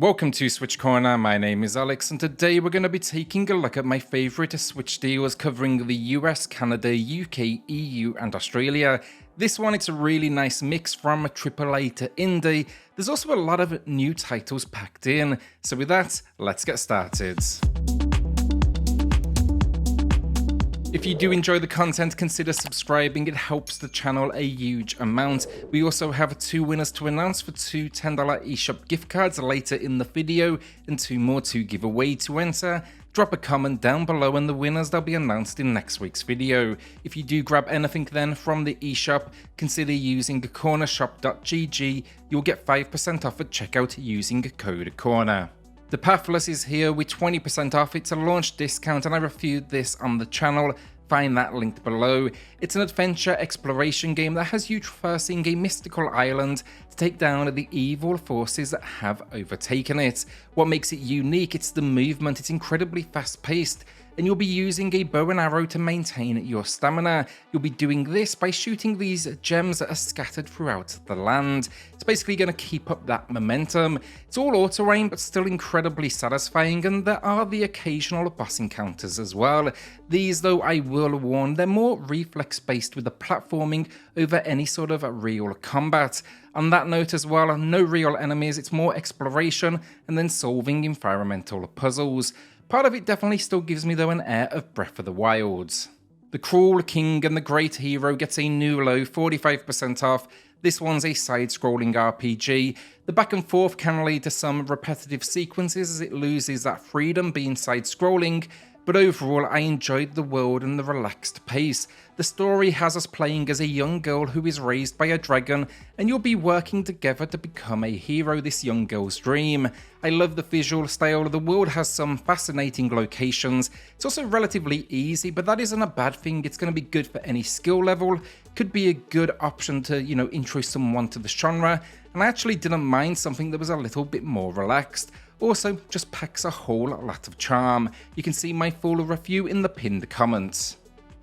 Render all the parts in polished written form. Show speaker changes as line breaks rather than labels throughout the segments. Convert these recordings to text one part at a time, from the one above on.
Welcome to SwitchCorner, my name is Alex, and today we're going to be taking a look at my favourite Switch deals covering the US, Canada, UK, EU and Australia. This one, it's a really nice mix from AAA to indie. There's also a lot of new titles packed in, so with that, let's get started. If you do enjoy the content, consider subscribing, it helps the channel a huge amount. We also have 2 winners to announce for 2 $10 eShop gift cards later in the video, and 2 more to give away. To enter, drop a comment down below and the winners they'll be announced in next week's video. If you do grab anything then from the eShop, consider using cornershop.gg, you'll get 5% off at checkout using code CORNER. The Pathless is here with 20% off. It's a launch discount and I reviewed this on the channel. Find that linked below. It's an adventure exploration game that has you traversing a mystical island to take down the evil forces that have overtaken it. What makes it unique, it's the movement. It's incredibly fast paced, and you'll be using a bow and arrow to maintain your stamina. You'll be doing this by shooting these gems that are scattered throughout the land. It's basically going to keep up that momentum. It's all auto-aim but still incredibly satisfying, and there are the occasional boss encounters as well. These, though, I will warn, they're more reflex based with the platforming over any sort of real combat. On that note as well, no real enemies, it's more exploration and then solving environmental puzzles. Part of it definitely still gives me though an air of Breath of the Wild. The Cruel King and the Great Hero gets a new low, 45% off. This one's a side-scrolling RPG. The back and forth can lead to some repetitive sequences as it loses that freedom being side-scrolling, but overall I enjoyed the world and the relaxed pace. The story has us playing as a young girl who is raised by a dragon, and you'll be working together to become a hero, this young girl's dream. I love the visual style, the world has some fascinating locations. It's also relatively easy, but that isn't a bad thing. It's going to be good for any skill level. Could be a good option to, intro someone to the genre, and I actually didn't mind something that was a little bit more relaxed. Also, just packs a whole lot of charm. You can see my full review in the pinned comments.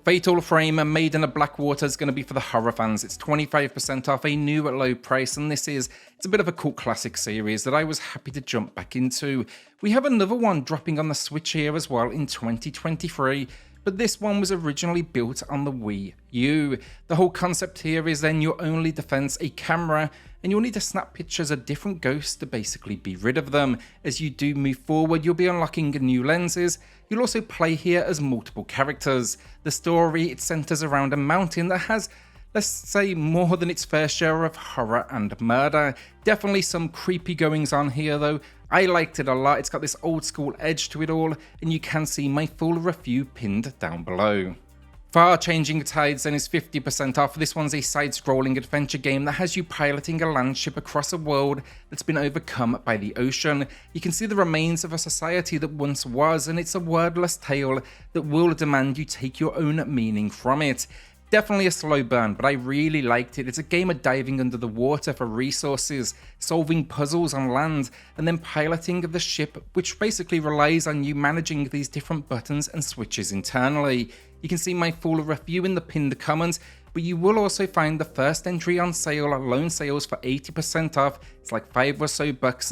Fatal Frame and Maiden of Blackwater is going to be for the horror fans. It's 25% off, a new at low price, and it's a bit of a cult classic series that I was happy to jump back into. We have another one dropping on the Switch here as well in 2023. But this one was originally built on the Wii U. The whole concept here is then your only defense a camera, and you'll need to snap pictures of different ghosts to basically be rid of them. As you do move forward, you'll be unlocking new lenses. You'll also play here as multiple characters. The story, it centers around a mountain that has, let's say, more than its fair share of horror and murder. Definitely some creepy goings on here though. I liked it a lot. It's got this old school edge to it all, and you can see my full review pinned down below. Far Changing Tides then is 50% off. This one's a side-scrolling adventure game that has you piloting a landship across a world that's been overcome by the ocean. You can see the remains of a society that once was, and it's a wordless tale that will demand you take your own meaning from it. Definitely a slow burn, but I really liked it. It's a game of diving under the water for resources, solving puzzles on land, and then piloting the ship, which basically relies on you managing these different buttons and switches internally. You can see my full review in the pinned comments, but you will also find the first entry on sale, loan sales for 80% off. It's like $5 or so,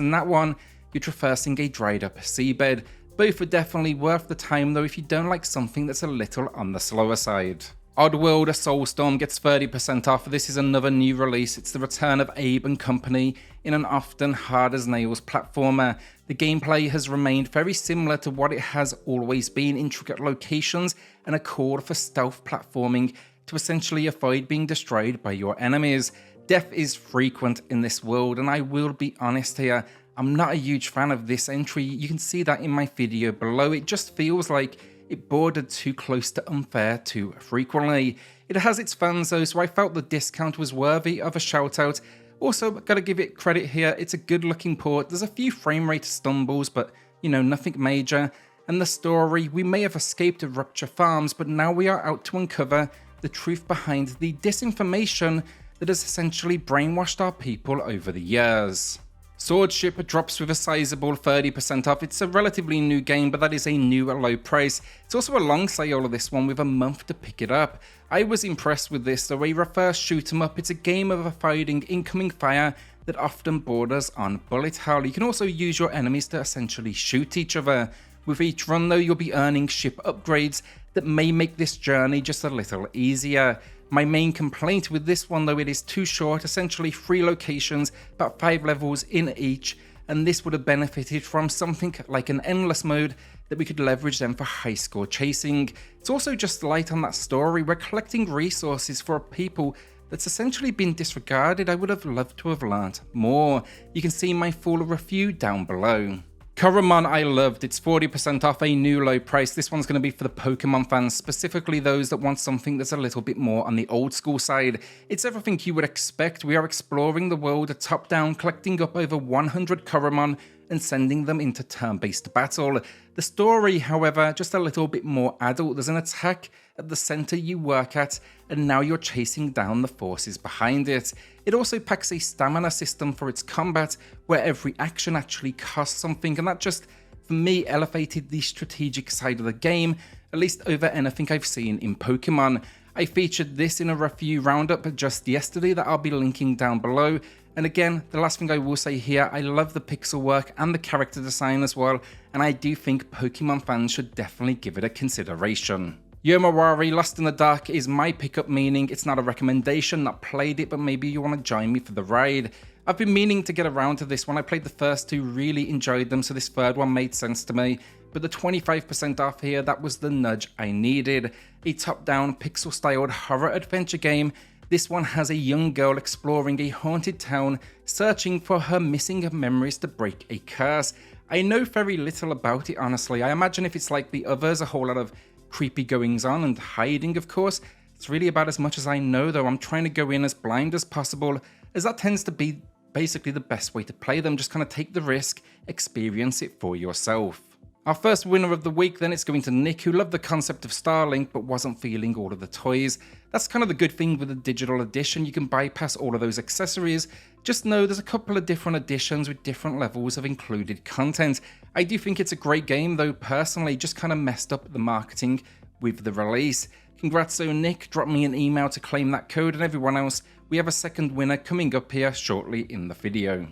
and that one, you're traversing a dried up seabed. Both are definitely worth the time though if you don't like something that's a little on the slower side. ODDWORLD SOULSTORM gets 30% off. This is another new release. It's the return of Abe and company in an often hard-as-nails platformer. The gameplay has remained very similar to what it has always been, intricate locations and a call for stealth platforming to essentially avoid being destroyed by your enemies. Death is frequent in this world, and I will be honest here, I'm not a huge fan of this entry. You can see that in my video below. It just feels like it bordered too close to unfair too frequently. It has its fans though, so I felt the discount was worthy of a shout out. Also, gotta give it credit here, it's a good looking port. There's a few frame rate stumbles, but nothing major. And the story, we may have escaped Rupture Farms, but now we are out to uncover the truth behind the disinformation that has essentially brainwashed our people over the years. Swordship drops with a sizable 30% off. It's a relatively new game, but that is a new at low price. It's also a long sale of this one with a month to pick it up. I was impressed with this, though a reverse shoot 'em up. It's a game of avoiding incoming fire that often borders on bullet hell. You can also use your enemies to essentially shoot each other. With each run though, you'll be earning ship upgrades that may make this journey just a little easier. My main complaint with this one though, it is too short, essentially 3 locations, about 5 levels in each, and this would have benefited from something like an endless mode that we could leverage then for high score chasing. It's also just light on that story. We're collecting resources for a people that's essentially been disregarded. I would have loved to have learned more. You can see my full review down below. Coromon I loved. It's 40% off, a new low price. This one's going to be for the Pokemon fans, specifically those that want something that's a little bit more on the old school side. It's everything you would expect. We are exploring the world top down, collecting up over 100 Coromon and sending them into turn-based battle. The story, however, just a little bit more adult. There's an attack at the center you work at, and now you're chasing down the forces behind it. It also packs a stamina system for its combat, where every action actually costs something, and that just, for me, elevated the strategic side of the game, at least over anything I've seen in Pokemon. I featured this in a review roundup just yesterday that I'll be linking down below. And again, the last thing I will say here, I love the pixel work and the character design as well, and I do think Pokemon fans should definitely give it a consideration. Yomawari Lost in the Dark is my pickup, meaning it's not a recommendation, not played it, but maybe you want to join me for the ride. I've been meaning to get around to this one. I played the first 2, really enjoyed them, so this third one made sense to me. But the 25% off here, that was the nudge I needed. A top-down, pixel-styled horror adventure game. This one has a young girl exploring a haunted town, searching for her missing memories to break a curse. I know very little about it, honestly. I imagine if it's like the others, a whole lot of creepy goings on and hiding, of course. It's really about as much as I know, though. I'm trying to go in as blind as possible, as that tends to be basically the best way to play them. Just kind of take the risk, experience it for yourself. Our first winner of the week then, it's going to Nick, who loved the concept of Starlink but wasn't feeling all of the toys. That's kind of the good thing with the digital edition. You can bypass all of those accessories. Just know there's a couple of different editions with different levels of included content. I do think it's a great game, though personally just kind of messed up the marketing with the release. Congrats though Nick, drop me an email to claim that code, and everyone else, we have a second winner coming up here shortly in the video.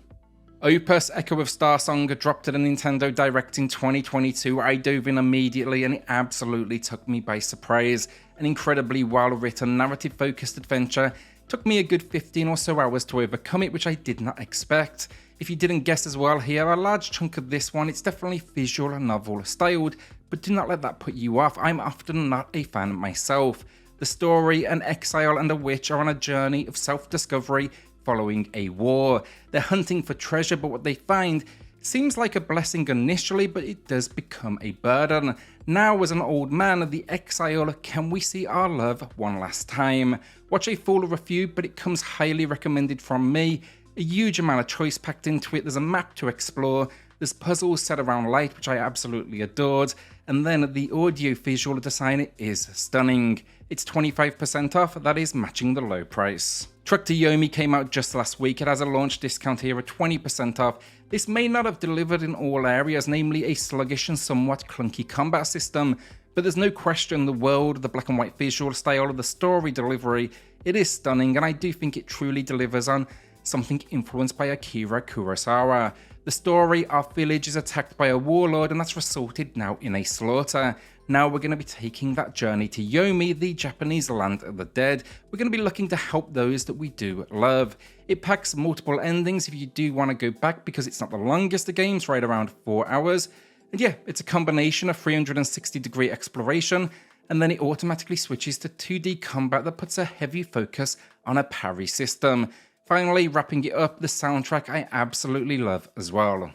OPUS Echo of Starsong dropped at a Nintendo Direct in 2022. I dove in immediately and it absolutely took me by surprise. An incredibly well-written, narrative-focused adventure. Took me a good 15 or so hours to overcome it, which I did not expect. If you didn't guess as well here, a large chunk of this one, it's definitely visual novel styled, but do not let that put you off. I'm often not a fan myself. The story, an exile and a witch are on a journey of self-discovery following a war. They're hunting for treasure, but what they find seems like a blessing initially, but it does become a burden. Now, as an old man of the exile, can we see our love one last time? Watch a full review, but it comes highly recommended from me. A huge amount of choice packed into it. There's a map to explore. There's puzzles set around light, which I absolutely adored. And then the audio visual design is stunning. It's 25% off, that is matching the low price. To Yomi came out just last week. It has a launch discount here of 20% off. This may not have delivered in all areas, namely a sluggish and somewhat clunky combat system, but there's no question the world, the black and white visual style, the story delivery, it is stunning, and I do think it truly delivers on something influenced by Akira Kurosawa. The story, our village is attacked by a warlord, and that's resulted now in a slaughter. Now we're going to be taking that journey to Yomi, the Japanese land of the dead. We're going to be looking to help those that we do love. It packs multiple endings if you do want to go back, because it's not the longest of games, right around 4 hours. And yeah, it's a combination of 360-degree exploration, and then it automatically switches to 2D combat that puts a heavy focus on a parry system. Finally, wrapping it up, the soundtrack I absolutely love as well.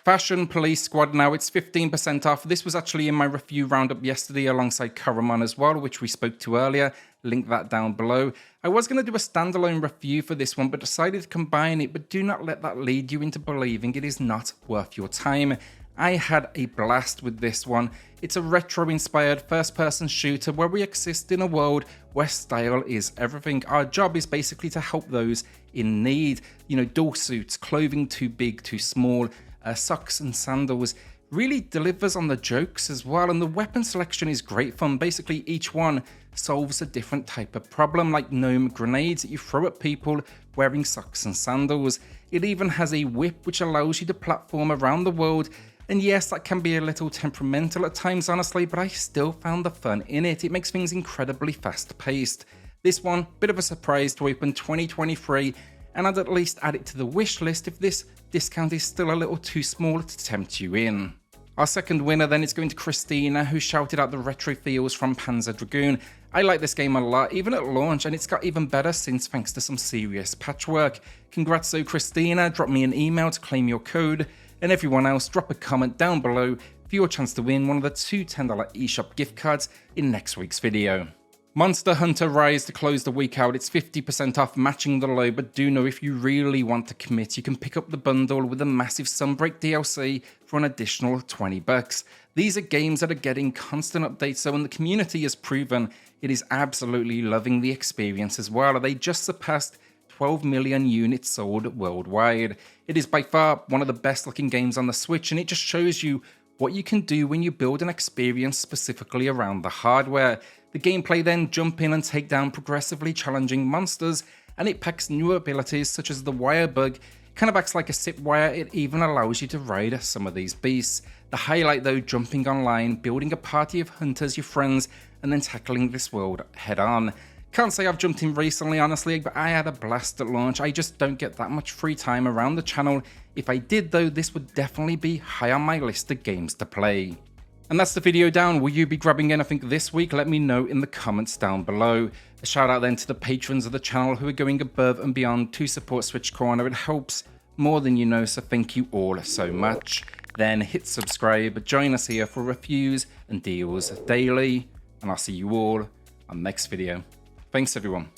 Fashion Police Squad now, it's 15% off. This was actually in my review roundup yesterday alongside Coromon as well, which we spoke to earlier. Link that down below. I was going to do a standalone review for this one, but decided to combine it, but do not let that lead you into believing it is not worth your time. I had a blast with this one. It's a retro-inspired first-person shooter where we exist in a world where style is everything. Our job is basically to help those in need. You know, dull suits, clothing too big, too small, socks and sandals. really delivers on the jokes as well, and the weapon selection is great fun. Basically each one solves a different type of problem, like gnome grenades that you throw at people wearing socks and sandals. It even has a whip which allows you to platform around the world, and yes, that can be a little temperamental at times honestly, but I still found the fun in it. It makes things incredibly fast paced. This one, bit of a surprise to open 2023, and I'd at least add it to the wish list if this discount is still a little too small to tempt you in. Our second winner then is going to Christina, who shouted out the retro feels from Panzer Dragoon. I like this game a lot, even at launch, and it's got even better since thanks to some serious patchwork. Congrats so Christina, drop me an email to claim your code, and everyone else drop a comment down below for your chance to win one of the two $10 eShop gift cards in next week's video. Monster Hunter Rise to close the week out, it's 50% off, matching the low, but do know if you really want to commit, you can pick up the bundle with a massive Sunbreak DLC for an additional $20. These are games that are getting constant updates, so when the community has proven it is absolutely loving the experience as well. They just surpassed 12 million units sold worldwide. It is by far one of the best looking games on the Switch, and it just shows you what you can do when you build an experience specifically around the hardware. The gameplay then jump in and take down progressively challenging monsters, and it packs new abilities such as the wire bug. Kind of acts like a zip wire, it even allows you to ride some of these beasts. The highlight though, jumping online, building a party of hunters, your friends, and then tackling this world head on. Can't say I've jumped in recently honestly, but I had a blast at launch. I just don't get that much free time around the channel. If I did though, this would definitely be high on my list of games to play. And that's the video down. Will you be grabbing anything this week? Let me know in the comments down below. A shout out then to the patrons of the channel who are going above and beyond to support SwitchCorner. It helps more than you know, so thank you all so much. Then hit subscribe, join us here for reviews and deals daily, and I'll see you all on the next video. Thanks everyone.